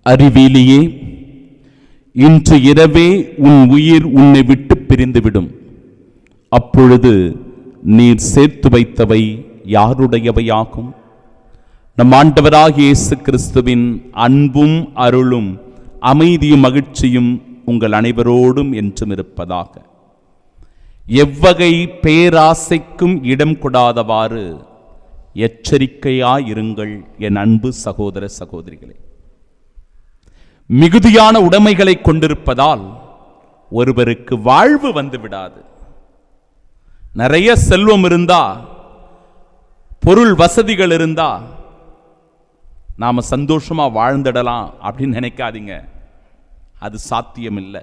அறிவிலியே, இன்று இரவே உன் உயிர் உன்னை விட்டு பிரிந்துவிடும். அப்பொழுது நீர் சேர்த்து வைத்தவை யாருடையவையாகும்? நம் ஆண்டவராகிய இயேசு கிறிஸ்துவின் அன்பும் அருளும் அமைதியும் மகிழ்ச்சியும் உங்கள் அனைவரோடும் என்றும் இருப்பதாக. எவ்வகை பேராசைக்கும் இடம் கொடாதவாறு எச்சரிக்கையாயிருங்கள் என் அன்பு சகோதர சகோதரிகளே. மிகுதியான உடைமைகளை கொண்டிருப்பதால் ஒருவருக்கு வாழ்வு வந்து விடாது. நிறைய செல்வம் இருந்தா, பொருள் வசதிகள் இருந்தா நாம சந்தோஷமா வாழ்ந்துடலாம் அப்படின்னு நினைக்காதீங்க. அது சாத்தியமில்லை.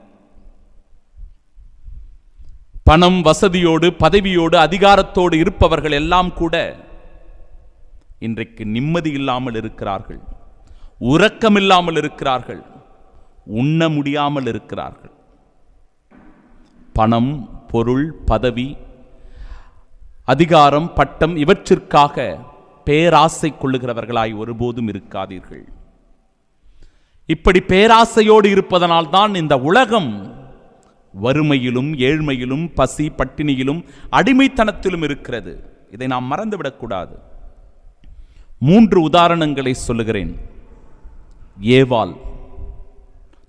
பணம், வசதியோடு, பதவியோடு, அதிகாரத்தோடு இருப்பவர்கள் எல்லாம் கூட இன்றைக்கு நிம்மதி இல்லாமல் இருக்கிறார்கள், உறக்கமில்லாமல் இருக்கிறார்கள், உண்ண முடியாமல் இருக்கிறார்கள். பணம், பொருள், பதவி, அதிகாரம், பட்டம் இவற்றிற்காக பேராசை கொள்ளுகிறவர்களாய் ஒருபோதும் இருக்காதீர்கள். இப்படி பேராசையோடு இருப்பதனால் தான் இந்த உலகம் வறுமையிலும், ஏழ்மையிலும், பசி பட்டினியிலும், அடிமைத்தனத்திலும் இருக்கிறது. இதை நாம் மறந்துவிடக்கூடாது. 3 உதாரணங்களை சொல்லுகிறேன். ஏவாள்,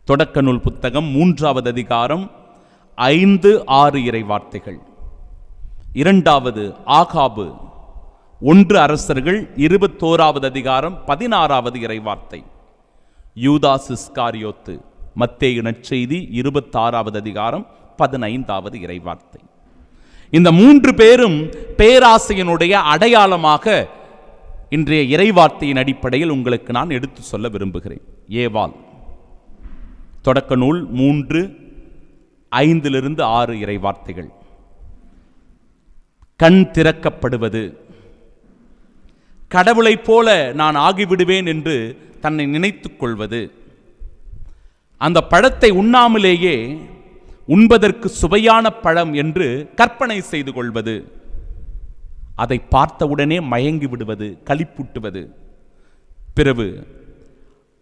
தொடக்க நூல் புத்தகம் 3வது அதிகாரம் 5-6 இறை வார்த்தைகள். 2வது ஆகாபு, 1 அரசர்கள் 21வது அதிகாரம் 16வது இறை வார்த்தை. யூதாஸ் இஸ்காரியோத்து, மத்தேயு நற்செய்தி 26வது அதிகாரம் 15வது இறை வார்த்தை. இந்த 3 பேரும் பேராசையினுடைய அடையாளமாக இன்றைய இறைவார்த்தையின் அடிப்படையில் உங்களுக்கு நான் எடுத்து சொல்ல விரும்புகிறேன். ஏவாள், தொடக்க நூல் 3:5-6 இறை வார்த்தைகள். கண் திறக்கப்படுவது, கடவுளைப் போல நான் ஆகிவிடுவேன் என்று தன்னை நினைத்துக் கொள்வது, அந்த பழத்தை உண்ணாமலேயே உண்பதற்கு சுவையான பழம் என்று கற்பனை செய்து கொள்வது, அதை பார்த்தவுடனே மயங்கி விடுவது, களிப்பூட்டுவது, பிறகு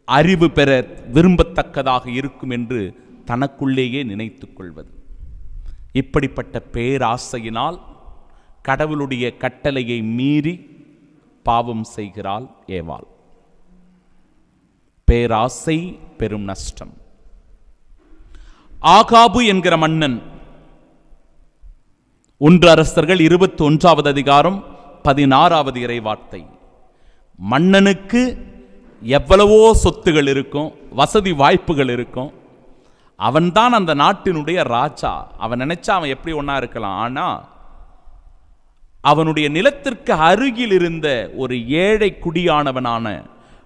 அறிவு பெற விரும்பத்தக்கதாக இருக்கும் என்று தனக்குள்ளேயே நினைத்துக் கொள்வது. இப்படிப்பட்ட பேராசையினால் கடவுளுடைய கட்டளையை மீறி பாவம் செய்கிறாள் ஏவாள். பேராசை பெரும் நஷ்டம். ஆகாபு என்கிற மன்னன், 1 அரசர்கள் 21வது அதிகாரம் 16வது இறை வார்த்தை. மன்னனுக்கு எவ்வளவோ சொத்துகள் இருக்கும், வசதி வாய்ப்புகள் இருக்கும். அவன்தான் அந்த நாட்டினுடைய ராஜா. அவன் நினைச்சா அவன் எப்படி ஒன்னா இருக்கலாம். ஆனா அவனுடைய நிலத்திற்கு அருகில் இருந்த ஒரு ஏழை குடியானவனான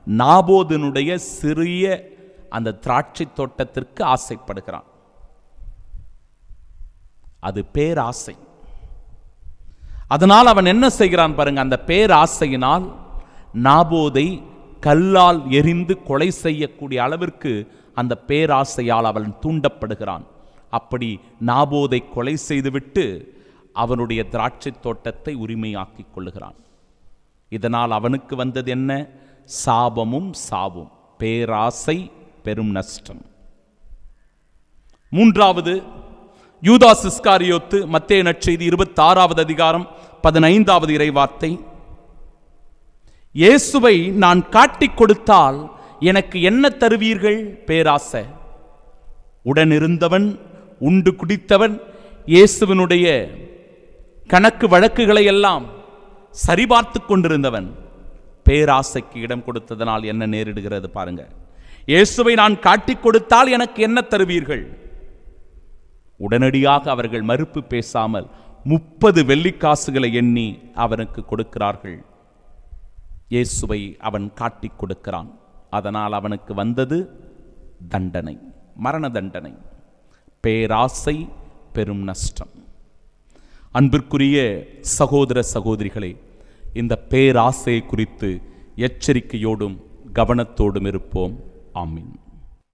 நாபோதனுடைய சிறிய அந்த திராட்சை தோட்டத்திற்கு ஆசைப்படுகிறான். அது பேராசை. அதனால் அவன் என்ன செய்கிறான் பாருங்க. அந்த பேராசையினால் நாபோதை கல்லால் எரிந்து கொலை செய்யக்கூடிய அளவிற்கு அந்த பேராசையால் அவன் தூண்டப்படுகிறான். அப்படி நாபோதை கொலை செய்துவிட்டு அவனுடைய திராட்சை தோட்டத்தை உரிமையாக்கிக் கொள்ளுகிறான். இதனால் அவனுக்கு வந்தது என்ன? சாபமும் சாவும். பேராசை பெரும் நஷ்டம். 3வது யூதாஸ் இஸ்காரியோத்து, மத்தேயு நற்செய்தி 26வது அதிகாரம் 15வது இறை வார்த்தை. இயேசுவை நான் காட்டிக் கொடுத்தால் எனக்கு என்ன தருவீர்கள்? பேராசை. உடனிருந்தவன், உண்டு குடித்தவன், இயேசுவினுடைய கணக்கு வழக்குகளை எல்லாம் சரிபார்த்து கொண்டிருந்தவன் பேராசைக்கு இடம் கொடுத்ததனால் என்ன நேரிடுகிறது பாருங்க. இயேசுவை நான் காட்டிக் கொடுத்தால் எனக்கு என்ன தருவீர்கள்? உடனடியாக அவர்கள் மறுப்பு பேசாமல் 30 வெள்ளிக்காசுகளை எண்ணி அவனுக்கு கொடுக்கிறார்கள். இயேசுவை அவன் காட்டிக் கொடுக்கிறான். அதனால் அவனுக்கு வந்தது தண்டனை, மரண தண்டனை. பேராசை பெரும் நஷ்டம். அன்பிற்குரிய சகோதர சகோதரிகளே, இந்த பேராசையை குறித்து எச்சரிக்கையோடும் கவனத்தோடும் இருப்போம். ஆமீன்.